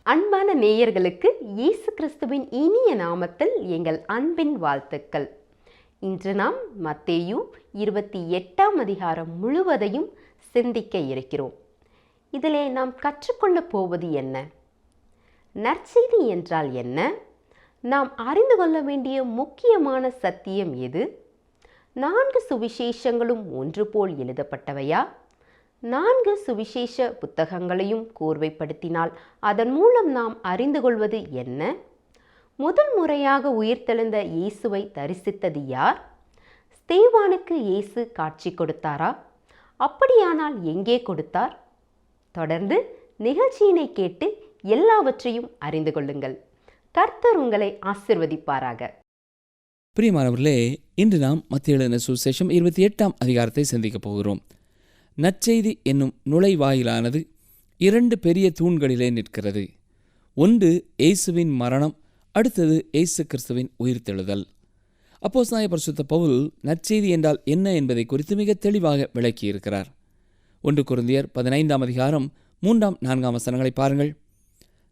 அன்பான நேயர்களுக்கு இயேசு கிறிஸ்துவின் இனிய நாமத்தில் எங்கள் அன்பின் வாழ்த்துக்கள். இன்று நாம் மத்தேயு 28ஆம் அதிகாரம் முழுவதையும் சிந்திக்க இருக்கிறோம். இதிலே நாம் கற்றுக்கொள்ளப் போவது என்ன? நற்செய்தி என்றால் என்ன? நாம் அறிந்து கொள்ள வேண்டிய முக்கியமான சத்தியம் எது? 4 சுவிசேஷங்களும் ஒன்று போல் எழுதப்பட்டவையா? 4 சுவிசேஷ புத்தகங்களையும் கோர்வைப்படுத்தினால் அதன் மூலம் நாம் அறிந்து கொள்வது என்ன? முதல் முறையாக உயிர்த்தெழுந்த இயேசுவை தரிசித்தது யார்? ஸ்தேவானுக்கு இயேசு காட்சி கொடுத்தாரா? அப்படியானால் எங்கே கொடுத்தார்? தொடர்ந்து நிகழ்ச்சியினை கேட்டு எல்லாவற்றையும் அறிந்து கொள்ளுங்கள். கர்த்தர் உங்களை ஆசிர்வதிப்பாராக. பிரியமானவர்களே, இன்று நாம் மத்தேயு எழுதின சுவிசேஷம் 28ஆம் அதிகாரத்தை சிந்திக்கப் போகிறோம். நற்செய்தி என்னும் நுழைவாயிலானது 2 பெரிய தூண்களிலே நிற்கிறது. ஒன்று இயேசுவின் மரணம், அடுத்தது இயேசு கிறிஸ்துவின் உயிர்த்தெழுதல். அப்போஸ்தலனாகிய பரிசுத்த பவுல் நற்செய்தி என்றால் என்ன என்பதை குறித்து மிக தெளிவாக விளக்கியிருக்கிறார். 1 கொரிந்தியர் 15ஆம் அதிகாரம் 3-4 வசனங்களை பாருங்கள்.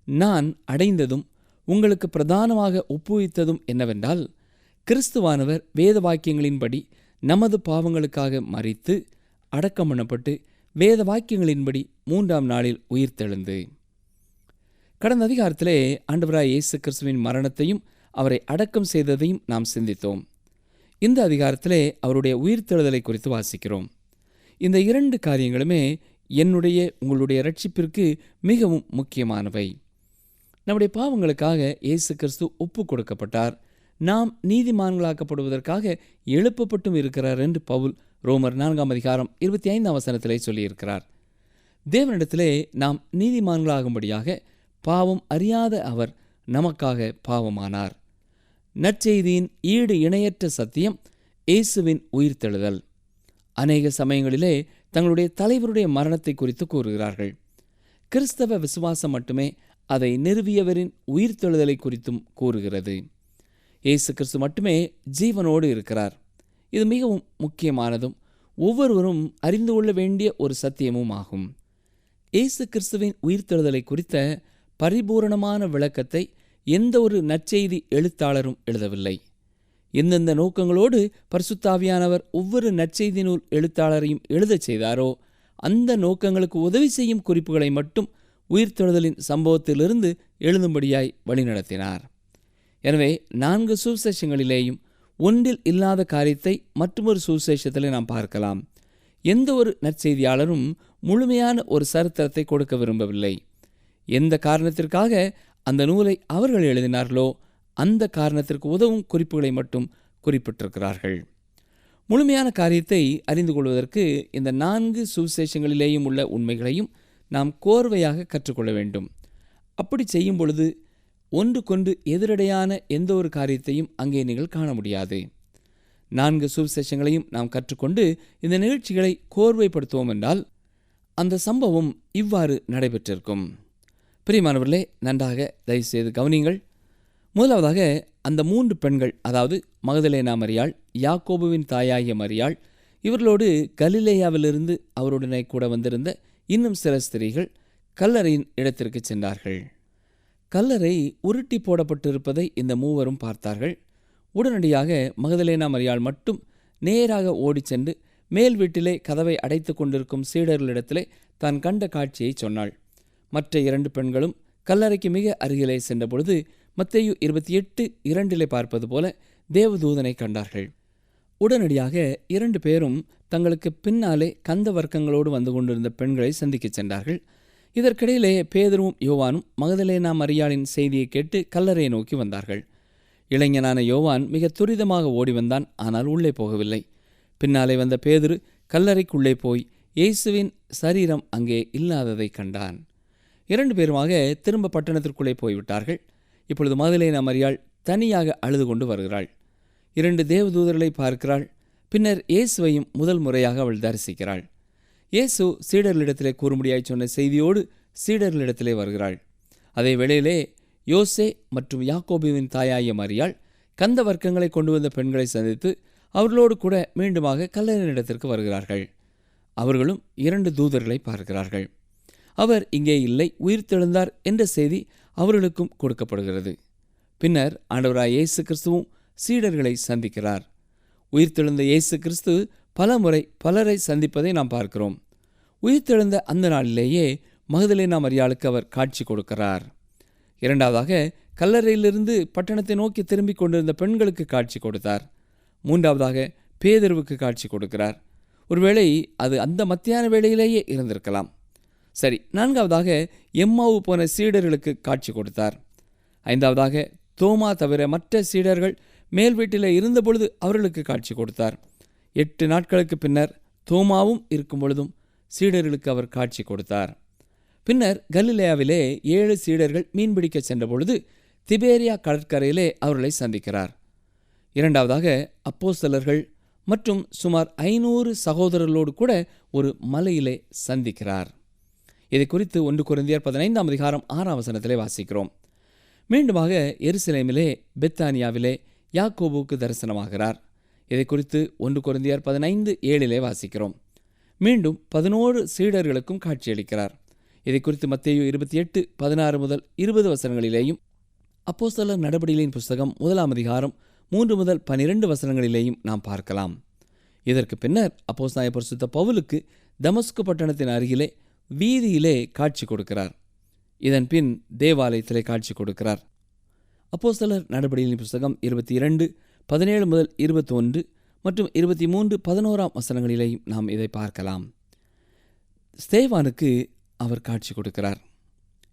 நான் அடைந்ததும் உங்களுக்கு பிரதானமாக ஒப்புவித்ததும் என்னவென்றால், கிறிஸ்துவானவர் வேத வாக்கியங்களின்படி நமது பாவங்களுக்காக மரித்து அடக்கம் பண்ணப்பட்டு வேத வாக்கியங்களின்படி 3ஆம் நாளில் உயிர்த்தெழுந்து. கடந்த அதிகாரத்திலே ஆண்டவராய் இயேசு கிறிஸ்துவின் மரணத்தையும் அவரை அடக்கம் செய்ததையும் நாம் சிந்தித்தோம். இந்த அதிகாரத்திலே அவருடைய உயிர்த்தெழுதலை குறித்து வாசிக்கிறோம். இந்த 2 காரியங்களுமே உங்களுடைய இரட்சிப்பிற்கு மிகவும் முக்கியமானவை. நம்முடைய பாவங்களுக்காக இயேசு கிறிஸ்து ஒப்பு கொடுக்கப்பட்டார். நாம் நீதிமான்களாக்கப்படுவதற்காக எழுப்பப்பட்டும் இருக்கிறார் என்று பவுல் ரோமர் 4ஆம் அதிகாரம் 25ஆம் வசனத்திலே சொல்லியிருக்கிறார். தேவனிடத்திலே நாம் நீதிமான்களாகும்படியாக பாவம் அறியாத அவர் நமக்காக பாவமானார். நற்செய்தியின் ஈடு இணையற்ற சத்தியம் இயேசுவின் உயிர்த்தெழுதல். அநேக சமயங்களிலே தங்களுடைய தலைவருடைய மரணத்தை குறித்து கூறுகிறார்கள். கிறிஸ்தவ விசுவாசம் மட்டுமே அதை நிறுவியவரின் உயிர்த்தெழுதலை குறித்தும் கூறுகிறது. இயேசு கிறிஸ்து மட்டுமே ஜீவனோடு இருக்கிறார். இது மிகவும் முக்கியமானதும் ஒவ்வொருவரும் அறிந்து கொள்ள வேண்டிய ஒரு சத்தியமும் ஆகும். இயேசு கிறிஸ்துவின் உயிர்த்தெழுதலை குறித்த பரிபூரணமான விளக்கத்தை எந்த ஒரு நற்செய்தி எழுத்தாளரும் எழுதவில்லை. எந்தெந்த நோக்கங்களோடு பரிசுத்த ஆவியானவர் ஒவ்வொரு நற்செய்தி நூல் எழுத்தாளரையும் எழுதச் செய்தாரோ அந்த நோக்கங்களுக்கு உதவி செய்யும் குறிப்புகளை மட்டும் உயிர்த்தெழுதலின் சம்பவத்திலிருந்து எழுதும்படியாய் வழிநடத்தினார். எனவே 4 சுவிசேஷங்களிலேயும் ஒன்றில் இல்லாத காரியத்தை மற்றொரு சுவிசேஷத்திலே நாம் பார்க்கலாம். எந்த ஒரு நற்செய்தியாளரும் முழுமையான ஒரு சரித்திரத்தை கொடுக்க விரும்பவில்லை. எந்த காரணத்திற்காக அந்த நூலை அவர்கள் எழுதினார்களோ அந்த காரணத்திற்கு உதவும் குறிப்புகளை மட்டும் குறிப்பிட்டிருக்கிறார்கள். முழுமையான காரியத்தை அறிந்து கொள்வதற்கு இந்த 4 சுவிசேஷங்களிலேயும் உள்ள உண்மைகளையும் நாம் கோர்வையாக கற்றுக்கொள்ள வேண்டும். அப்படி செய்யும் பொழுது ஒன்றுக்கொன்று எதிரடையான எந்த ஒரு காரியத்தையும் அங்கே நீங்கள் காண முடியாது. 4 சுவிசேஷங்களையும் நாம் கற்றுக்கொண்டு இந்த நிகழ்ச்சிகளை கோர்வைப்படுத்துவோம் என்றால் அந்த சம்பவம் இவ்வாறு நடைபெற்றிருக்கும். பிரியமானவர்களே, நன்றாக தயவுசெய்து கவனியுங்கள். முதலாவதாக அந்த 3 பெண்கள், அதாவது மகதலேனா மரியாள், யாக்கோபுவின் தாயாகிய மரியாள், இவர்களோடு கலிலேயாவிலிருந்து அவருடனே கூட வந்திருந்த இன்னும் சில ஸ்திரீகள் கல்லறையின் இடத்திற்கு சென்றார்கள். கல்லறை உருட்டி போடப்பட்டிருப்பதை இந்த மூவரும் பார்த்தார்கள். உடனடியாக மகதலேனா மரியாள் மட்டும் நேராக ஓடிச் சென்று மேல் வீட்டிலே கதவை அடைத்து கொண்டிருக்கும் சீடர்களிடத்திலே தான் கண்ட காட்சியை சொன்னாள். மற்ற 2 பெண்களும் கல்லறைக்கு மிக அருகிலே சென்றபொழுது மத்தேயு 28:2 பார்ப்பது போல தேவதூதனை கண்டார்கள். உடனடியாக 2 பேரும் தங்களுக்கு பின்னாலே கந்த வர்க்கங்களோடு வந்து கொண்டிருந்த பெண்களை சந்திக்கச் சென்றார்கள். இதற்கிடையிலே பேதுருவும் யோவானும் மகதலேனா மரியாளின் செய்தியை கேட்டு கல்லறையை நோக்கி வந்தார்கள். இளைஞனான யோவான் மிக துரிதமாக ஓடி வந்தான், ஆனால் உள்ளே போகவில்லை. பின்னாலே வந்த பேதுரு கல்லறைக்குள்ளே போய் இயேசுவின் சரீரம் அங்கே இல்லாததை கண்டான். 2 பேருமாக திரும்ப பட்டணத்திற்குள்ளே போய்விட்டார்கள். இப்பொழுது மகதலேனா மரியாள் தனியாக அழுது கொண்டு வருகிறாள். 2 தேவதூதர்களை பார்க்கிறாள். பின்னர் இயேசுவையும் முதல் முறையாக அவள் தரிசிக்கிறாள். இயேசு சீடர்களிடத்திலே கூறும்படியாய் சொன்ன செய்தியோடு சீடர்களிடத்திலே வருகிறாள். அதே வேளையிலே யோசே மற்றும் யாக்கோபுவின் தாயாகிய மரியாள் கந்த வர்க்கங்களை கொண்டு வந்த பெண்களை சந்தித்து அவர்களோடு கூட மீண்டுமாக கல்லறையினிடத்திற்கு வருகிறார்கள். அவர்களும் 2 தூதர்களை பார்க்கிறார்கள். அவர் இங்கே இல்லை, உயிர்த்தெழுந்தார் என்ற செய்தி அவர்களுக்கும் கொடுக்கப்படுகிறது. பின்னர் ஆண்டவராய் இயேசு கிறிஸ்துவும் சீடர்களை சந்திக்கிறார். உயிர்த்தெழுந்த இயேசு கிறிஸ்து பல முறை பலரை சந்திப்பதை நாம் பார்க்கிறோம். உயிர்த்தெழுந்த அந்த நாளிலேயே மகதலேனா மரியாளுக்கு அவர் காட்சி கொடுக்கிறார். இரண்டாவதாக கல்லறையிலிருந்து பட்டணத்தை நோக்கி திரும்பிக் கொண்டிருந்த பெண்களுக்கு காட்சி கொடுத்தார். மூன்றாவதாக பேதுருவுக்கு காட்சி கொடுக்கிறார். ஒருவேளை அது அந்த மத்தியான வேளையிலேயே இருந்திருக்கலாம். சரி, நான்காவதாக எம்மாவு போன சீடர்களுக்கு காட்சி கொடுத்தார். ஐந்தாவதாக தோமா தவிர மற்ற சீடர்கள் மேல் வீட்டில் இருந்தபொழுது அவர்களுக்கு காட்சி கொடுத்தார். 8 நாட்களுக்கு பின்னர் தோமாவும் இருக்கும் பொழுதும் சீடர்களுக்கு அவர் காட்சி கொடுத்தார். பின்னர் கலிலேயாவிலே 7 சீடர்கள் மீன்பிடிக்க சென்ற பொழுது திபேரியா கடற்கரையிலே அவர்களை சந்திக்கிறார். இரண்டாவதாக அப்போஸ்தலர்கள் மற்றும் சுமார் 500 சகோதரர்களோடு கூட ஒரு மலையிலே சந்திக்கிறார். இதை குறித்து 1 கொரிந்தியர் 15ஆம் அதிகாரம் 6ஆம் வசனத்திலே வாசிக்கிறோம். மீண்டுமாக எருசலேமிலே பெத்தானியாவிலே யாக்கோபுக்கு தரிசனமாகிறார். இதை குறித்து 1 கொரிந்தியர் 15:7 வாசிக்கிறோம். மீண்டும் 11 சீடர்களுக்கும் காட்சியளிக்கிறார். இதை குறித்து மத்தேயு 28:16 முதல் 20 வசனங்களிலேயும், அப்போஸ்தலர் நடபடிகளின் புஸ்தகம் 1ஆம் அதிகாரம் 3 முதல் 12 வசனங்களிலேயும் நாம் பார்க்கலாம். இதற்கு பின்னர் அப்போஸ்தலனாகிய பரிசுத்த பவுலுக்கு தமஸ்கு பட்டணத்தின் அருகிலே வீதியிலே காட்சி கொடுக்கிறார். இதன் பின் தேவாலயத்திலே காட்சி கொடுக்கிறார். அப்போஸ்தலர் நடபடிகளின் புஸ்தகம் 22:17 முதல் 21 மற்றும் 23:11 வசனங்களிலேயும் நாம் இதை பார்க்கலாம். ஸ்தேவானுக்கு அவர் காட்சி கொடுக்கிறார்.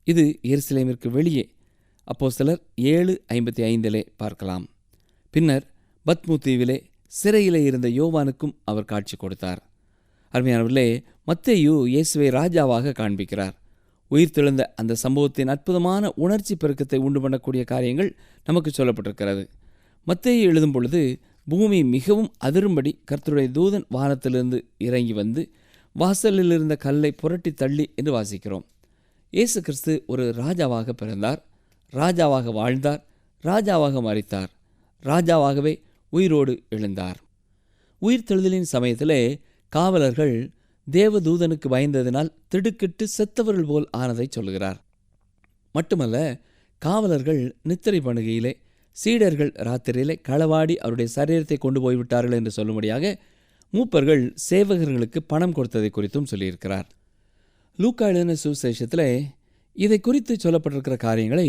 இது எருசலேமிற்கு வெளியே அப்போஸ்தலர் 7:55 பார்க்கலாம். பின்னர் பத்மு தீவிலே சிறையிலே இருந்த யோவானுக்கும் அவர் காட்சி கொடுத்தார். அருமையானவர்களே, மத்தேயு இயேசுவை ராஜாவாக காண்பிக்கிறார். உயிர்த்தெழுந்த அந்த சம்பவத்தின் அற்புதமான உணர்ச்சி பெருக்கத்தை உண்டு பண்ணக்கூடிய காரியங்கள் நமக்கு சொல்லப்பட்டிருக்கிறது. மத்தேயு எழுதும் பொழுது பூமி மிகவும் அதிரும்படி கர்த்தருடைய தூதன் வானத்திலிருந்து இறங்கி வந்து வாசலில் இருந்த கல்லை புரட்டி தள்ளி என்று வாசிக்கிறோம். இயேசு கிறிஸ்து ஒரு ராஜாவாக பிறந்தார், ராஜாவாக வாழ்ந்தார், ராஜாவாக மரித்தார், ராஜாவாகவே உயிரோடு எழுந்தார். உயிர்த்தெழுதலின் சமயத்திலே காவலர்கள் தேவதூதனுக்கு பயந்ததினால் திடுக்கிட்டு செத்தவர்கள் போல் ஆனதை சொல்லுகிறார். மட்டுமல்ல, காவலர்கள் நித்திரை பண்ணுகையிலே சீடர்கள் ராத்திரியிலே களவாடி அவருடைய சரீரத்தை கொண்டு போய்விட்டார்கள் என்று சொல்லும்படியாக மூப்பர்கள் சேவகர்களுக்கு பணம் கொடுத்ததை குறித்தும் சொல்லியிருக்கிறார். லூக்கா எழுதின சுவிசேஷத்தில் இதை குறித்து சொல்லப்பட்டிருக்கிற காரியங்களை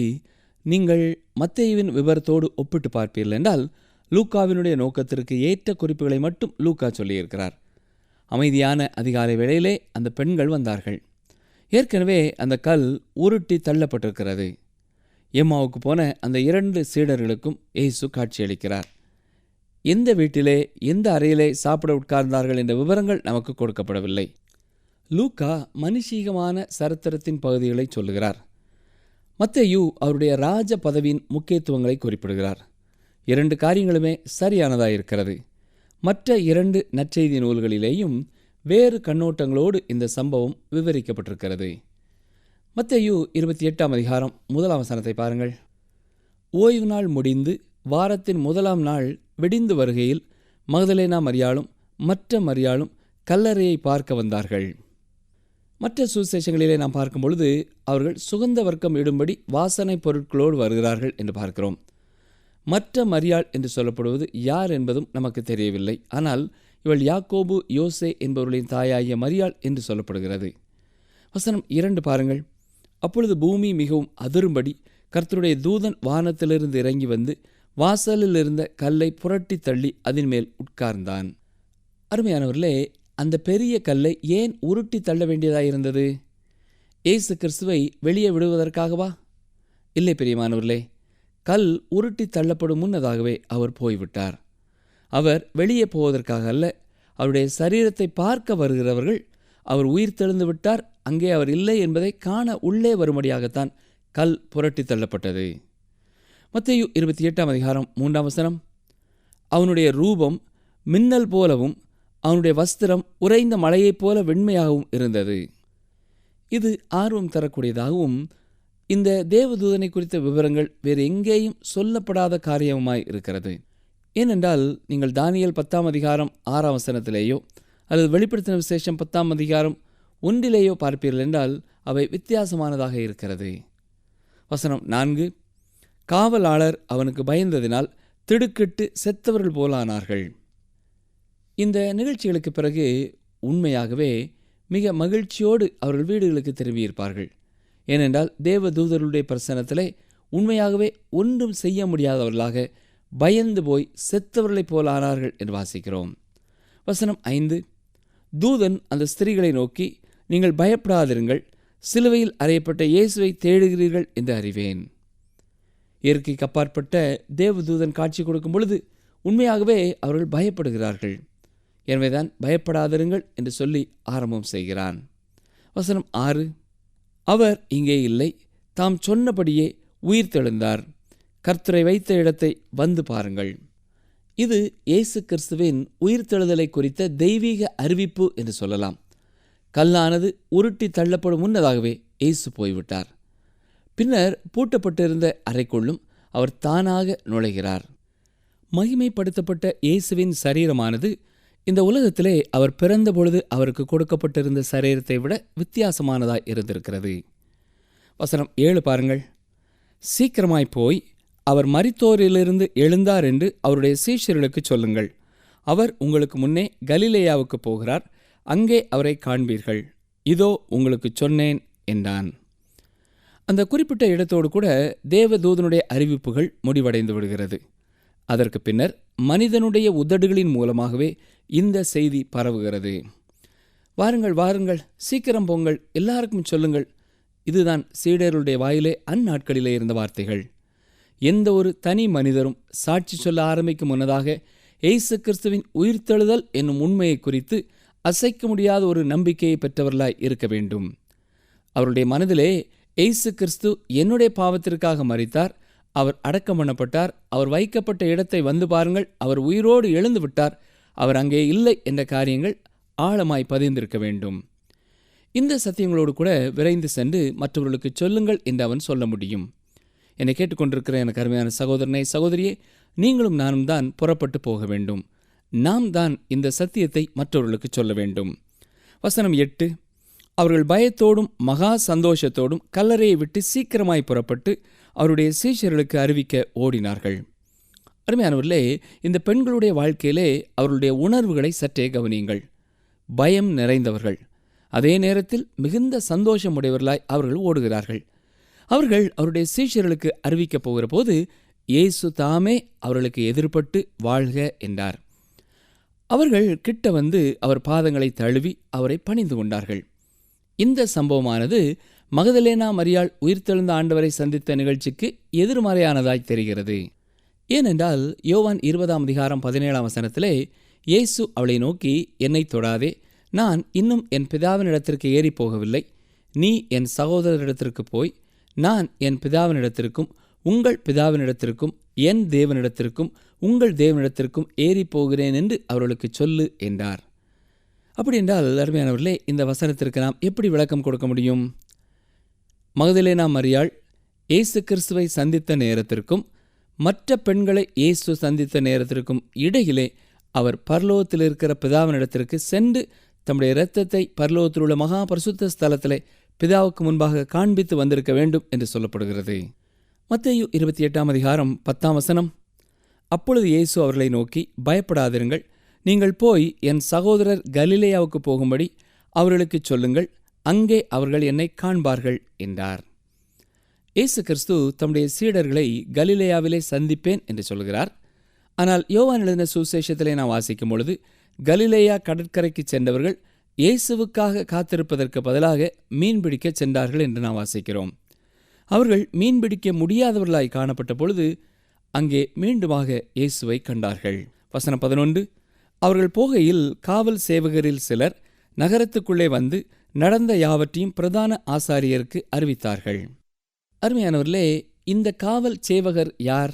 நீங்கள் மத்தேயுவின் விவரத்தோடு ஒப்பிட்டு பார்ப்பீர்கள் என்றால் லூக்காவினுடைய நோக்கத்திற்கு ஏற்ற குறிப்புகளை மட்டும் லூக்கா சொல்லியிருக்கிறார். அமைதியான அதிகாலை வேளையிலே அந்த பெண்கள் வந்தார்கள். ஏற்கனவே அந்த கல் உருட்டி தள்ளப்பட்டிருக்கிறது. எம்மாவுக்கு போன அந்த 2 சீடர்களுக்கும் இயேசு காட்சியளிக்கிறார். எந்த வீட்டிலே எந்த அறையிலே சாப்பிட உட்கார்ந்தார்கள் என்ற விவரங்கள் நமக்கு கொடுக்கப்படவில்லை. லூக்கா மனுஷீகமான சரித்திரத்தின் பகுதிகளை சொல்லுகிறார். மத்தேயு அவருடைய ராஜ பதவியின் முக்கியத்துவங்களை குறிப்பிடுகிறார். 2 காரியங்களுமே சரியானதாயிருக்கிறது. மற்ற 2 நற்செய்தி நூல்களிலேயும் வேறு கண்ணோட்டங்களோடு இந்த சம்பவம் விவரிக்கப்பட்டிருக்கிறது. மத்தேயு 28ஆம் அதிகாரம் 1ஆம் வசனத்தை பாருங்கள். ஓய்வு நாள் முடிந்து வாரத்தின் 1ஆம் நாள் விடிந்து வருகையில் மகதலேனா மரியாளும் மற்ற மரியாளும் கல்லறையை பார்க்க வந்தார்கள். மற்ற சுவிசேஷங்களிலே நாம் பார்க்கும் பொழுது அவர்கள் சுகந்த வர்க்கம் இடும்படி வாசனை பொருட்களோடு வருகிறார்கள் என்று பார்க்கிறோம். மற்ற மரியாள் என்று சொல்லப்படுவது யார் என்பதும் நமக்கு தெரியவில்லை. ஆனால் இவள் யாக்கோபு யோசே என்பவர்களின் தாயாகிய மரியாள் என்று சொல்லப்படுகிறது. வசனம் 2 பாருங்கள். அப்பொழுது பூமி மிகவும் அதிரும்படி கர்த்தருடைய தூதன் வானத்திலிருந்து இறங்கி வந்து வாசலில் இருந்த கல்லை புரட்டி தள்ளி அதன் மேல் உட்கார்ந்தான். அருமையானவர்களே, அந்த பெரிய கல்லை ஏன் உருட்டி தள்ள வேண்டியதாயிருந்தது? இயேசு கிறிஸ்துவை வெளியே விடுவதற்காகவா? இல்லை பிரியமானவர்களே, கல் உருட்டி தள்ளப்படும் முன்னதாகவே அவர் போய்விட்டார். அவர் வெளியே போவதற்காக அல்ல, அவருடைய சரீரத்தை பார்க்க வருகிறவர்கள் அவர் உயிர் தெழுந்து விட்டார், அங்கே அவர் இல்லை என்பதை காண உள்ளே வரும்படியாகத்தான் கல் புரட்டி தள்ளப்பட்டது. மத்தேயு 28ஆம் அதிகாரம் 3ஆம் வசனம். அவனுடைய ரூபம் மின்னல் போலவும் அவனுடைய வஸ்திரம் உறைந்த மலையைப் போல வெண்மையாகவும் இருந்தது. இது ஆர்வம் தரக்கூடியதாகவும் இந்த தேவதூதனை குறித்த விவரங்கள் வேறு எங்கேயும் சொல்லப்படாத காரியமாய் இருக்கிறது. ஏனென்றால் நீங்கள் தானியேல் 10ஆம் அதிகாரம் 6ஆம் வசனத்திலேயோ அல்லது வெளிப்படுத்தின விசேஷம் 10ஆம் அதிகாரம் 1 பார்ப்பீர்கள் என்றால் அவை வித்தியாசமானதாக இருக்கிறது. வசனம் 4, காவலாளர் அவனுக்கு பயந்ததினால் திடுக்கிட்டு செத்தவர்கள் போலானார்கள். இந்த நிகழ்ச்சிகளுக்கு பிறகு உண்மையாகவே மிக மகிழ்ச்சியோடு அவர்கள் வீடுகளுக்கு திரும்பியிருப்பார்கள். ஏனென்றால் தேவதூதர்களுடைய பிரசன்னத்திலே உண்மையாகவே ஒன்றும் செய்ய முடியாதவர்களாக பயந்து போய் செத்தவர்களைப் போலானார்கள் என்று வாசிக்கிறோம். வசனம் 5, தூதன் அந்த ஸ்திரீகளை நோக்கி, நீங்கள் பயப்படாதிருங்கள், சிலுவையில் அறையப்பட்ட இயேசுவை தேடுகிறீர்கள் என்று அறிவேன். இயற்கைக்கு அப்பாற்பட்ட தேவதூதன் காட்சி கொடுக்கும் பொழுது உண்மையாகவே அவர்கள் பயப்படுகிறார்கள். எனவேதான் பயப்படாதிருங்கள் என்று சொல்லி ஆரம்பம் செய்கிறான். வசனம் 6, அவர் இங்கே இல்லை, தாம் சொன்னபடியே உயிர்த்தெழுந்தார், கர்த்தரை வைத்த இடத்தை வந்து பாருங்கள். இது இயேசு கிறிஸ்துவின் உயிர்த்தெழுதலை குறித்த தெய்வீக அறிவிப்பு என்று சொல்லலாம். கல்லானது உருட்டி தள்ளப்படும் முன்னதாகவே இயேசு போய்விட்டார். பின்னர் பூட்டப்பட்டிருந்த அறைக்குள்ளும் அவர் தானாக நுழைகிறார். மகிமைப்படுத்தப்பட்ட இயேசுவின் சரீரமானது இந்த உலகத்திலே அவர் பிறந்த பொழுது அவருக்கு கொடுக்கப்பட்டிருந்த சரீரத்தை விட வித்தியாசமானதாய் இருந்திருக்கிறது. வசனம் 7 பாருங்கள். சீக்கிரமாய் போய் அவர் மரித்தோரிலிருந்து எழுந்தார் என்று அவருடைய சீஷர்களுக்கு சொல்லுங்கள். அவர் உங்களுக்கு முன்னே கலிலேயாவுக்கு போகிறார், அங்கே அவரை காண்பீர்கள். இதோ உங்களுக்கு சொன்னேன் என்றான். அந்த குறிப்பிட்ட இடத்தோடு கூட தேவதூதனுடைய அறிவிப்புகள் முடிவடைந்து விடுகிறது. அதற்கு பின்னர் மனிதனுடைய உதடுகளின் மூலமாகவே இந்த செய்தி பரவுகிறது. வாருங்கள் வாருங்கள், சீக்கிரம் போங்கள், எல்லாருக்கும் சொல்லுங்கள். இதுதான் சீடர்களுடைய வாயிலே அந்நாட்களிலே இருந்த வார்த்தைகள். எந்த ஒரு தனி மனிதரும் சாட்சி சொல்ல ஆரம்பிக்கும் முன்னதாக இயேசு கிறிஸ்துவின் உயிர்த்தெழுதல் என்னும் உண்மையை குறித்து அசைக்க முடியாத ஒரு நம்பிக்கையை பெற்றவர்களாய் இருக்க வேண்டும். அவருடைய மனதிலே இயேசு கிறிஸ்து என்னுடைய பாவத்திற்காக மரித்தார், அவர் அடக்கம் பண்ணப்பட்டார், அவர் வைக்கப்பட்ட இடத்தை வந்து பாருங்கள், அவர் உயிரோடு எழுந்து விட்டார், அவர் அங்கே இல்லை என்ற காரியங்கள் ஆழமாய் பதிந்திருக்க வேண்டும். இந்த சத்தியங்களோடு கூட விரைந்து சென்று மற்றவர்களுக்கு சொல்லுங்கள் என்று அவன் சொல்ல முடியும். என்னை கேட்டுக்கொண்டிருக்கிற எனக்கு அருமையான சகோதரனை சகோதரியே, நீங்களும் நானும் தான் புறப்பட்டு போக வேண்டும். நாம் தான் இந்த சத்தியத்தை மற்றவர்களுக்கு சொல்ல வேண்டும். வசனம் 8, அவர்கள் பயத்தோடும் மகா சந்தோஷத்தோடும் கல்லறையை விட்டு சீக்கிரமாய் புறப்பட்டு அவருடைய சீஷர்களுக்கு அறிவிக்க ஓடினார்கள். அருமையானவர்களே, இந்த பெண்களுடைய வாழ்க்கையிலே அவர்களுடைய உணர்வுகளை சற்றே கவனியுங்கள். பயம் நிறைந்தவர்கள், அதே நேரத்தில் மிகுந்த சந்தோஷம் உடையவர்களாய் அவர்கள் ஓடுகிறார்கள். அவர்கள் அவருடைய சீஷர்களுக்கு அறிவிக்கப் போகிற போது இயேசு தாமே அவர்களுக்கு எதிர்பட்டு வாழ்க என்றார். அவர்கள் கிட்ட வந்து அவர் பாதங்களை தழுவி அவரை பணிந்து கொண்டார்கள். இந்த சம்பவமானது மகதலேனா மரியாள் உயிர்த்தெழுந்த ஆண்டவரை சந்தித்த நிகழ்ச்சிக்கு எதிர்மறையானதாய் தெரிகிறது. ஏனென்றால் யோவான் 20:17 இயேசு அவளை நோக்கி, என்னை தொடாதே, நான் இன்னும் என் பிதாவினிடத்திற்கு ஏறி போகவில்லை. நீ என் சகோதரரிடத்திற்கு போய், நான் என் பிதாவினிடத்திற்கும் உங்கள் பிதாவினிடத்திற்கும் என் தேவனிடத்திற்கும் உங்கள் தேவனிடத்திற்கும் ஏறி போகிறேன் என்று அவர்களுக்கு சொல்லு என்றார். அப்படி என்றால் அருமையானவர்களே, இந்த வசனத்திற்கு நாம் எப்படி விளக்கம் கொடுக்க முடியும்? மகதலேனா மரியாள் இயேசு கிறிஸ்துவை சந்தித்த நேரத்திற்கும் மற்ற பெண்களை இயேசு சந்தித்த நேரத்திற்கும் இடையிலே அவர் பரலோகத்தில் இருக்கிற பிதாவினிடத்திற்கு சென்று தம்முடைய இரத்தத்தை பரலோகத்தில் உள்ள மகா பரிசுத்த ஸ்தலத்திலே பிதாவுக்கு முன்பாக காண்பித்து வந்திருக்க வேண்டும் என்று சொல்லப்படுகிறது. மத்தேயு 28:10 அப்பொழுது இயேசு அவர்களை நோக்கி, பயப்படாதிருங்கள், நீங்கள் போய் என் சகோதரர் கலிலேயாவுக்கு போகும்படி அவர்களுக்கு சொல்லுங்கள், அங்கே அவர்கள் என்னை காண்பார்கள் என்றார். இயேசு கிறிஸ்து தம்முடைய சீடர்களை கலிலேயாவிலே சந்திப்பேன் என்று சொல்கிறார். ஆனால் யோவான் எழுதின சுவிசேஷத்திலே நாம் வாசிக்கும் பொழுது கலிலேயா கடற்கரைக்கு சென்றவர்கள் இயேசுவுக்காக காத்திருப்பதற்கு பதிலாக மீன்பிடிக்க சென்றார்கள் என்று நாம் வாசிக்கிறோம். அவர்கள் மீன்பிடிக்க முடியாதவர்களாய் காணப்பட்ட பொழுது அங்கே மீண்டுமாக இயேசுவை கண்டார்கள். வசனம் 11, அவர்கள் போகையில் காவல் சேவகரில் சிலர் நகரத்துக்குள்ளே வந்து நடந்த யாவற்றையும் பிரதான ஆசாரியருக்கு அறிவித்தார்கள். அருமையானவர்களே, இந்த காவல் சேவகர் யார்?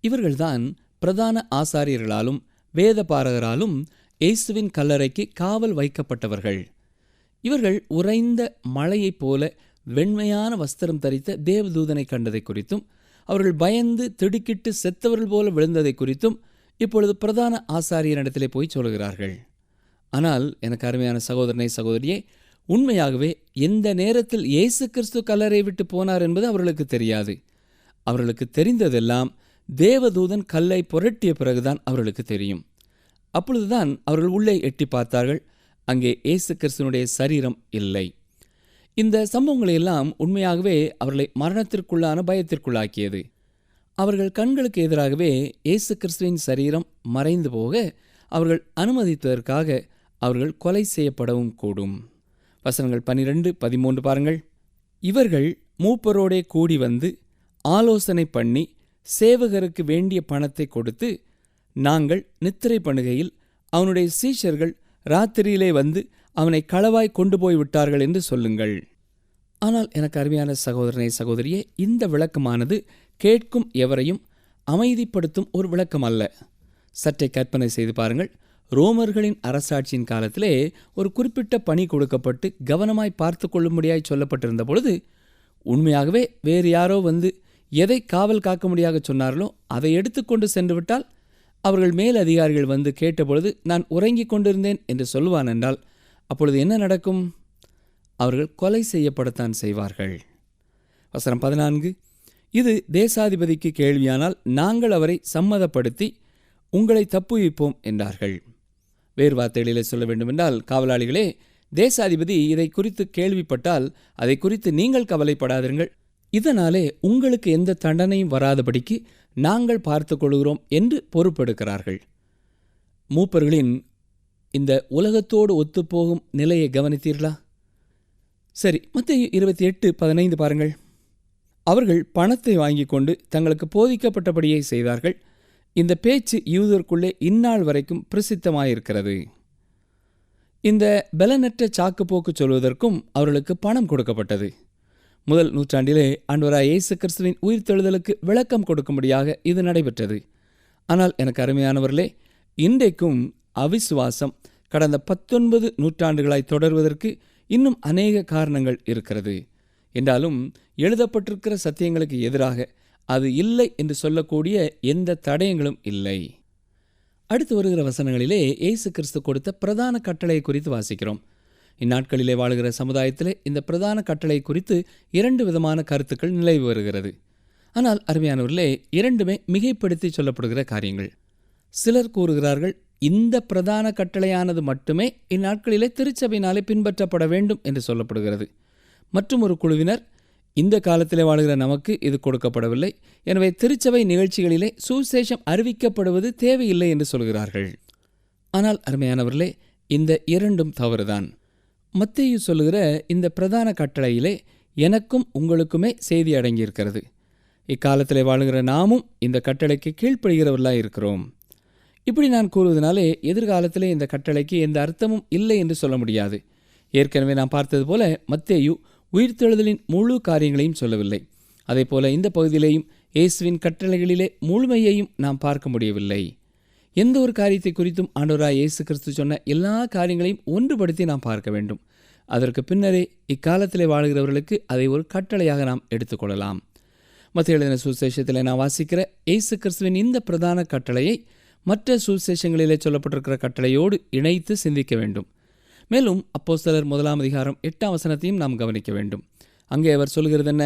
இவர்கள்தான் பிரதான ஆசாரியர்களாலும் வேதபாரகராலும் இயேசுவின் கல்லறைக்கு காவல் வைக்கப்பட்டவர்கள். இவர்கள் உறைந்த மழையைப் போல வெண்மையான வஸ்திரம் தரித்த தேவதூதனை கண்டதை குறித்தும் அவர்கள் பயந்து திடுக்கிட்டு செத்தவர்கள் போல விழுந்ததை குறித்தும் இப்பொழுது பிரதான ஆசாரியரிடத்திலே போய் சொல்கிறார்கள். ஆனால் எனக்கு அருமையான சகோதரனை சகோதரியே, உண்மையாகவே எந்த நேரத்தில் இயேசு கிறிஸ்து கல்லறை விட்டு போனார் என்பது அவர்களுக்கு தெரியாது. அவர்களுக்கு தெரிந்ததெல்லாம் தேவதூதன் கல்லை புரட்டிய பிறகுதான் அவர்களுக்கு தெரியும். அப்பொழுதுதான் அவர்கள் உள்ளே எட்டி பார்த்தார்கள். அங்கே இயேசு கிறிஸ்துவனுடைய சரீரம் இல்லை. இந்த சம்பவங்களையெல்லாம் உண்மையாகவே அவர்களை மரணத்திற்குள்ளான பயத்திற்குள்ளாக்கியது. அவர்கள் கண்களுக்கு எதிராகவே இயேசு கிறிஸ்துவின் சரீரம் மறைந்து போக அவர்கள் அனுமதித்ததற்காக அவர்கள் கொலை செய்யப்படவும் கூடும். வசனங்கள் 12-13 பாருங்கள். இவர்கள் மூப்பரோடே கூடி வந்து ஆலோசனை பண்ணி சேவகருக்கு வேண்டிய பணத்தை கொடுத்து, நாங்கள் நித்திரை பண்ணுகையில் அவனுடைய சீஷர்கள் ராத்திரியிலே வந்து அவனை களவாய் கொண்டு போய் விட்டார்கள் என்று சொல்லுங்கள். ஆனால் எனக்கு அருமையான சகோதரனே, சகோதரியே, இந்த விளக்கமானது கேட்கும் எவரையும் அமைதிப்படுத்தும் ஒரு விளக்கம் அல்ல. சற்றே கற்பனை செய்து பாருங்கள். ரோமர்களின் அரசாட்சியின் காலத்திலே ஒரு குறிப்பிட்ட பணி கொடுக்கப்பட்டு கவனமாய் பார்த்து கொள்ளும்படியாய் சொல்லப்பட்டிருந்த பொழுது, உண்மையாகவே வேறு யாரோ வந்து எதை காவல் காக்க முடியாக சொன்னார்களோ அதை எடுத்துக்கொண்டு சென்று விட்டால், அவர்கள் மேல் அதிகாரிகள் வந்து கேட்டபொழுது நான் உறங்கிக் கொண்டிருந்தேன் என்று சொல்லுவான் என்றால், அப்பொழுது என்ன நடக்கும்? அவர்கள் கொலை செய்யப்படத்தான் செய்வார்கள். வசனம் 14. இது தேசாதிபதிக்கு கேள்வியானால் நாங்கள் அவரை சம்மதப்படுத்தி உங்களை தப்புவிப்போம் என்றார்கள். வேறு வார்த்தைகளிலே சொல்ல வேண்டுமென்றால், காவலாளிகளே, தேசாதிபதி இதை குறித்து கேள்விப்பட்டால் அதை குறித்து நீங்கள் கவலைப்படாதீர்கள், இதனாலே உங்களுக்கு எந்த தண்டனையும் வராதபடிக்கு நாங்கள் பார்த்து கொள்கிறோம் என்று பொறுப்பெடுக்கிறார்கள். மூப்பர்களின் இந்த உலகத்தோடு ஒத்துப்போகும் நிலையை கவனித்தீர்களா? சரி, மத்தேயு 28:15 பாருங்கள். அவர்கள் பணத்தை வாங்கி கொண்டு தங்களுக்கு போதிக்கப்பட்டபடியே செய்தார்கள். இந்த பேச்சு யூதருக்குள்ளே இந்நாள் வரைக்கும் பிரசித்தமாயிருக்கிறது. இந்த பலனற்ற சாக்குப்போக்கு சொல்வதற்கும் அவர்களுக்கு பணம் கொடுக்கப்பட்டது. முதல் நூற்றாண்டிலே ஆண்டவராய் இயேசு கிறிஸ்துவின் உயிர்த்தெழுதலுக்கு விளக்கம் கொடுக்கும்படியாக இது நடைபெற்றது. ஆனால் எனக்கு அருமையானவர்களே, இன்றைக்கும் அவிசுவாசம் கடந்த 19 நூற்றாண்டுகளாய் தொடர்வதற்கு இன்னும் அநேக காரணங்கள் இருக்கிறது. என்றாலும் எழுதப்பட்டிருக்கிற சத்தியங்களுக்கு எதிராக அது இல்லை என்று சொல்லக்கூடிய எந்த தடயங்களும் இல்லை. அடுத்து வருகிற வசனங்களிலே இயேசு கிறிஸ்து கொடுத்த பிரதான கட்டளை குறித்து வாசிக்கிறோம். இந்நாட்களிலே வாழுகிற சமுதாயத்திலே இந்த பிரதான கட்டளை குறித்து 2 விதமான கருத்துக்கள் நிலவி வருகிறது. ஆனால் அருமையானவர்களே, இரண்டுமே மிகைப்படுத்தி சொல்லப்படுகிற காரியங்கள். சிலர் கூறுகிறார்கள், இந்த பிரதான கட்டளையானது மட்டுமே இந்நாட்களிலே திருச்சபையினாலே பின்பற்றப்பட வேண்டும் என்று சொல்லப்படுகிறது. மற்றும் ஒரு குழுவினர், இந்த காலத்திலே வாழுகிற நமக்கு இது கொடுக்கப்படவில்லை, எனவே திருச்சபை நிகழ்ச்சிகளிலே சுவிசேஷம் அறிவிக்கப்படுவது தேவையில்லை என்று சொல்கிறார்கள். ஆனால் அருமையானவர்களே, இந்த இரண்டும் தவறுதான். மத்தேயு சொல்லுகிற இந்த பிரதான கட்டளையிலே எனக்கும் உங்களுக்குமே செய்தி அடங்கியிருக்கிறது. இக்காலத்திலே வாழுகிற நாமும் இந்த கட்டளைக்கு கீழ்ப்படுகிறவர்களாக இருக்கிறோம். இப்படி நான் கூறுவதனாலே எதிர்காலத்திலே இந்த கட்டளைக்கு எந்த அர்த்தமும் இல்லை என்று சொல்ல முடியாது. ஏற்கனவே நான் பார்த்தது போல மத்தேயு உயிர்த்தெழுதலின் முழு காரியங்களையும் சொல்லவில்லை. அதே போல இந்த பகுதியிலேயும் இயேசுவின் கட்டளைகளிலே முழுமையையும் நாம் பார்க்க முடியவில்லை. எந்த ஒரு காரியத்தை குறித்தும் ஆண்டவராய் இயேசு கிறிஸ்து சொன்ன எல்லா காரியங்களையும் ஒன்றுபடுத்தி நாம் பார்க்க வேண்டும். அதற்கு பின்னரே இக்காலத்திலே வாழ்கிறவர்களுக்கு அதை ஒரு கட்டளையாக நாம் எடுத்துக்கொள்ளலாம். மத்தேயு எழுதின சுவிசேஷத்தில் நான் வாசிக்கிற இயேசு கிறிஸ்துவின் இந்த பிரதான கட்டளையை மற்ற சுவிசேஷங்களிலே சொல்லப்பட்டிருக்கிற கட்டளையோடு இணைத்து சிந்திக்க வேண்டும். மேலும் அப்போஸ்தலர் 1:8 நாம் கவனிக்க வேண்டும். அங்கே அவர் சொல்கிறது என்ன?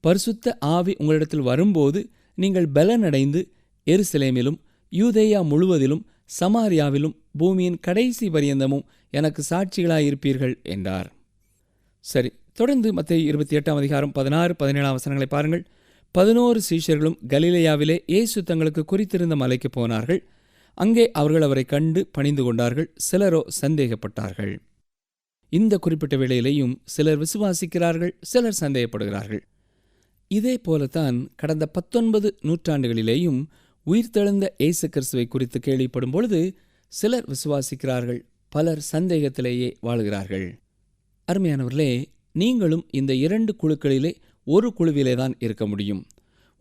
பரிசுத்த ஆவி உங்களிடத்தில் வரும்போது நீங்கள் பலனடைந்து எருசலேமிலும் யூதேயா முழுவதிலும் சமாரியாவிலும் பூமியின் கடைசி பரியந்தமும் எனக்கு சாட்சிகளாயிருப்பீர்கள் என்றார். சரி, தொடர்ந்து மத்தேயு 28:16-17 பாருங்கள். 11 சீஷர்களும் கலிலேயாவிலே இயேசு தங்களுக்கு குறித்திருந்த மலைக்கு போனார்கள். அங்கே அவர்கள் அவரை கண்டு பணிந்து கொண்டார்கள். சிலரோ சந்தேகப்பட்டார்கள். இந்த குறிப்பிட்ட வேளையிலேயும் சிலர் விசுவாசிக்கிறார்கள், சிலர் சந்தேகப்படுகிறார்கள். இதே போலத்தான் கடந்த 19 நூற்றாண்டுகளிலேயும் உயிர்த்தெழுந்த இயேசு கிறிஸ்துவை குறித்து கேள்விப்படும் பொழுது சிலர் விசுவாசிக்கிறார்கள், பலர் சந்தேகத்திலேயே வாழுகிறார்கள். அருமையானவர்களே, நீங்களும் இந்த 2 குழுக்களிலே ஒரு குழுவிலே தான் இருக்க முடியும்.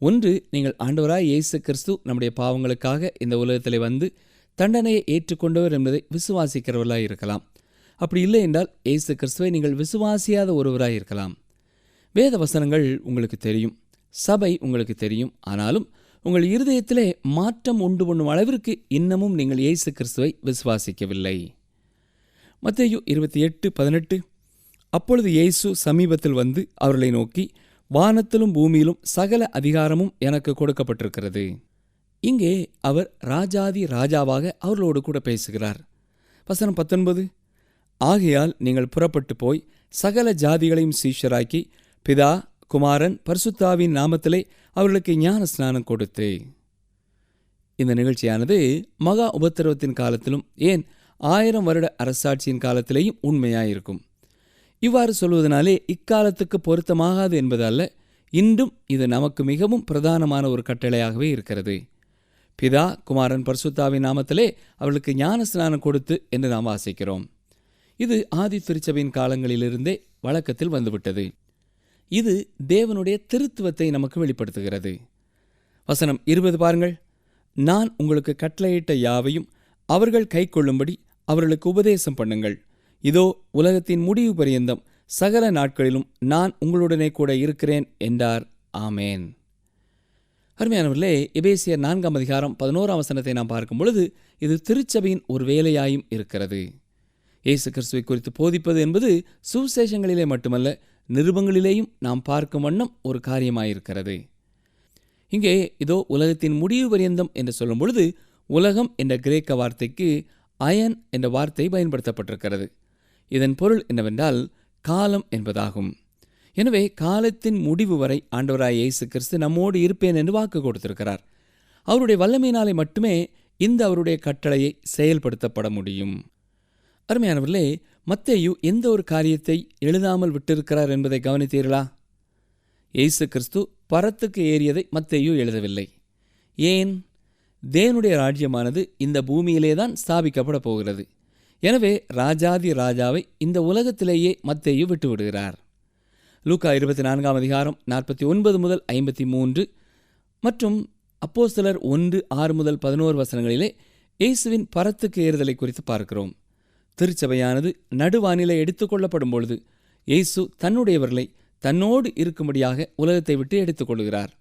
ஒன்று, நீங்கள் ஆண்டவராய் இயேசு கிறிஸ்து நம்முடைய பாவங்களுக்காக இந்த உலகத்திலே வந்து தண்டனையை ஏற்றுக்கொண்டவர் என்பதை விசுவாசிக்கிறவர்களாய் இருக்கலாம். அப்படி இல்லை என்றால் இயேசு கிறிஸ்துவை நீங்கள் விசுவாசியாத ஒருவராய் இருக்கலாம். வேத வசனங்கள் உங்களுக்கு தெரியும், சபை உங்களுக்கு தெரியும். ஆனாலும் உங்கள் இருதயத்திலே மாற்றம் உண்டு பண்ணும் அளவிற்கு இன்னமும் நீங்கள் இயேசு கிறிஸ்துவை விசுவாசிக்கவில்லை. மத்தேயு 28:18 அப்பொழுது இயேசு சமீபத்தில் வந்து அவர்களை நோக்கி, வானத்திலும் பூமியிலும் சகல அதிகாரமும் எனக்கு கொடுக்கப்பட்டிருக்கிறது. இங்கே அவர் ராஜாதி ராஜாவாக அவர்களோடு கூட பேசுகிறார். வசனம் 19, ஆகையால் நீங்கள் புறப்பட்டு போய் சகல ஜாதிகளையும் சீஷராக்கி பிதா குமாரன் பரிசுத்தாவின் நாமத்திலே அவர்களுக்கு ஞான ஸ்நானம் கொடுத்து. இந்த நிகழ்ச்சியானது மகா உபத்திரவத்தின் காலத்திலும் ஏன் 1000 வருட அரசாட்சியின் காலத்திலேயும் உண்மையாயிருக்கும். இவ்வாறு சொல்வதனாலே இக்காலத்துக்கு பொருத்தமாகாது என்பதல்ல, இன்றும் இது நமக்கு மிகவும் பிரதானமான ஒரு கட்டளையாகவே இருக்கிறது. பிதா குமாரன் பரிசுத்தாவின் நாமத்திலே அவர்களுக்கு ஞான ஸ்நானம் கொடுத்து என்று நாம் வாசிக்கிறோம். இது ஆதி திருச்சபையின் காலங்களிலிருந்தே வழக்கத்தில் வந்துவிட்டது. இது தேவனுடைய திருத்துவத்தை நமக்கு வெளிப்படுத்துகிறது. வசனம் 20 பாருங்கள். நான் உங்களுக்கு கட்டளையிட்ட யாவையும் அவர்கள் கை கொள்ளும்படி அவர்களுக்கு உபதேசம் பண்ணுங்கள். இதோ உலகத்தின் முடிவு பரியந்தம் சகல நாட்களிலும் நான் உங்களுடனே கூட இருக்கிறேன் என்றார். ஆமேன். அருமையானவர்களே, எபேசியர் 4 அதிகாரம் 11 வசனத்தை நாம் பார்க்கும் பொழுது இது திருச்சபையின் ஒரு வேலையாயும் இருக்கிறது. இயேசு கிறிஸ்துவை குறித்து போதிப்பது என்பது சுவிசேஷங்களிலே மட்டுமல்ல, நிருபங்களிலேயும் நாம் பார்க்கும் வண்ணம் ஒரு காரியமாயிருக்கிறது. இங்கே இதோ உலகத்தின் முடிவு பரியந்தம் என்று சொல்லும் பொழுது உலகம் என்ற கிரேக்க வார்த்தைக்கு அயன் என்ற வார்த்தை பயன்படுத்தப்பட்டிருக்கிறது. இதன் பொருள் என்னவென்றால் காலம் என்பதாகும். எனவே காலத்தின் முடிவு வரை ஆண்டவராய் இயேசு கிறிஸ்து நம்மோடு இருப்பேன் என்று வாக்கு கொடுத்திருக்கிறார். அவருடைய வல்லமையினாலே மட்டுமே இந்த அவருடைய கட்டளையை செயல்படுத்தப்பட முடியும். அருமையானவர்களே, மத்தேயு எந்த ஒரு காரியத்தை எழுதாமல் விட்டிருக்கிறார் என்பதை கவனித்தீர்களா? இயேசு கிறிஸ்து பரத்துக்கு ஏறியதை மத்தேயு எழுதவில்லை. ஏன்? தேவனுடைய ராஜ்யமானது இந்த பூமியிலேதான் ஸ்தாபிக்கப்பட போகிறது. எனவே ராஜாதி ராஜாவை இந்த உலகத்திலேயே மத்தேயு விட்டுவிடுகிறார். லூக்கா 24 அதிகாரம் 49 முதல் 53 மற்றும் அப்போஸ்தலர் 1:6 முதல் 11 வசனங்களிலே இயேசுவின் பரத்துக்கு ஏறுதலை குறித்து பார்க்கிறோம். திருச்சபையானது நடுவானிலை எடுத்துக்கொள்ளப்படும் பொழுது இயேசு தன்னுடையவர்களை தன்னோடு இருக்கும்படியாக உலகத்தை விட்டு எடுத்துக்கொள்கிறார்.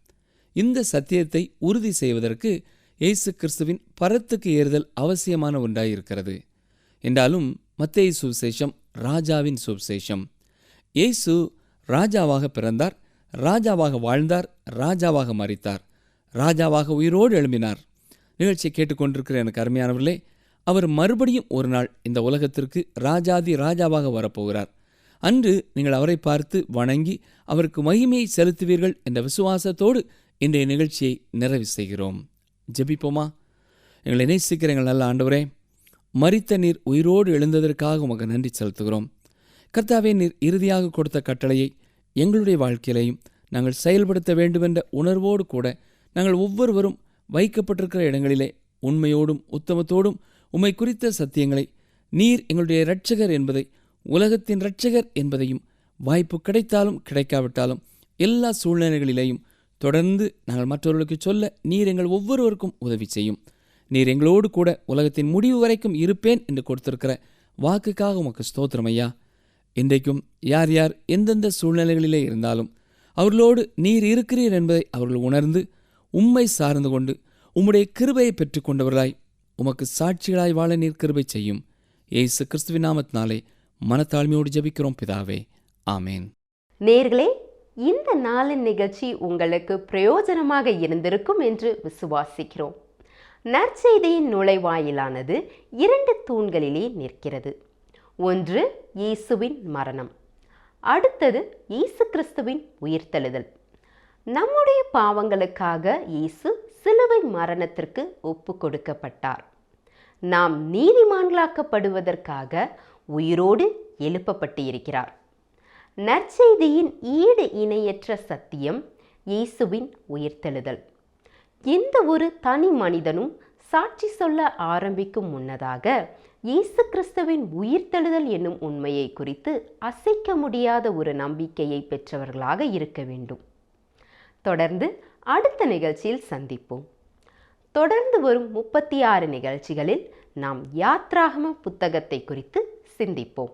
இந்த சத்தியத்தை உறுதி செய்வதற்கு இயேசு கிறிஸ்துவின் பரத்துக்கு ஏறுதல் அவசியமான ஒன்றாயிருக்கிறது. என்றாலும் மத்தேயு சுவிசேஷம் ராஜாவின் சுவிசேஷம். இயேசு ராஜாவாக பிறந்தார், ராஜாவாக வாழ்ந்தார், ராஜாவாக மரித்தார், ராஜாவாக உயிரோடு எழும்பினார். நிகழ்ச்சியை கேட்டுக்கொண்டிருக்கிற எனக்கு அருமையானவர்களே, அவர் மறுபடியும் ஒரு நாள் இந்த உலகத்திற்கு ராஜாதி ராஜாவாக வரப்போகிறார். அன்று நீங்கள் அவரை பார்த்து வணங்கி அவருக்கு மகிமையை செலுத்துவீர்கள் என்ற விசுவாசத்தோடு இன்றைய நிகழ்ச்சியை நிறைவு செய்கிறோம். ஜெபிப்போமா? எங்களை நேசிக்கிற எங்கள் நல்ல ஆண்டவரே, மரித்த நீர் உயிரோடு எழுந்ததற்காக உமக்கு நன்றி செலுத்துகிறோம். கர்த்தாவே, நீர் இறுதியாக கொடுத்த கட்டளையை எங்களுடைய வாழ்க்கையிலையும் நாங்கள் செயல்படுத்த வேண்டுமென்ற உணர்வோடு கூட நாங்கள் ஒவ்வொருவரும் வைக்கப்பட்டிருக்கிற இடங்களிலே உண்மையோடும் உத்தமத்தோடும் உம்மை குறித்த சத்தியங்களை, நீர் எங்களுடைய இரட்சகர் என்பதை, உலகத்தின் இரட்சகர் என்பதையும் வாய்ப்பு கிடைத்தாலும் கிடைக்காவிட்டாலும் எல்லா சூழ்நிலைகளிலேயும் தொடர்ந்து நாங்கள் மற்றவர்களுக்கு சொல்ல நீர் எங்கள் ஒவ்வொருவருக்கும் உதவி செய்யும். நீர் எங்களோடு கூட உலகத்தின் முடிவு வரைக்கும் இருப்பேன் என்று கொடுத்திருக்கிற வாக்குக்காக உமக்கு ஸ்தோத்திரம் ஐயா. இன்றைக்கும் யார் யார் எந்தெந்த சூழ்நிலைகளிலே இருந்தாலும் அவர்களோடு நீர் இருக்கிறீர் என்பதை அவர்கள் உணர்ந்து உம்மை சார்ந்து கொண்டு உம்முடைய கிருபையை பெற்றுக்கொண்டவர்களாய் உமக்கு சாட்சிகளாய் வாழ நீர் கிருபை செய்யும். இயேசு கிறிஸ்துவின் நாமத்தினாலே மனத்தாழ்மையோடு ஜெபிக்கிறோம் பிதாவே, ஆமேன். நேயர்களே, இந்த நாளின் நிகழ்ச்சி உங்களுக்கு பிரயோஜனமாக இருந்திருக்கும் என்று விசுவாசிக்கிறோம். நற்செய்தியின் நுழைவாயிலானது 2 தூண்களிலே நிற்கிறது. ஒன்று இயேசுவின் மரணம், அடுத்தது இயேசு கிறிஸ்துவின் உயிர்த்தெழுதல். நம்முடைய பாவங்களுக்காக இயேசு சிலுவை மரணத்திற்கு ஒப்பு கொடுக்கப்பட்டார். நாம் நீதிமான்களாக்கப்படுவதற்காக உயிரோடு எழுப்பப்பட்டு இருக்கிறார். நற்செய்தியின் ஈடு இணையற்ற சத்தியம் இயேசுவின் உயிர்த்தெழுதல். எந்த ஒரு தனி மனிதனும் சாட்சி சொல்ல ஆரம்பிக்கும் முன்னதாக இயேசு கிறிஸ்துவின் உயிர்த்தெழுதல் என்னும் உண்மையை குறித்து அசைக்க முடியாத ஒரு நம்பிக்கையை பெற்றவர்களாக இருக்க வேண்டும். தொடர்ந்து அடுத்த நிகழ்ச்சியில் சந்திப்போம். தொடர்ந்து வரும் 36 நிகழ்ச்சிகளில் நாம் யாத்ராகம புத்தகத்தை குறித்து சிந்திப்போம்.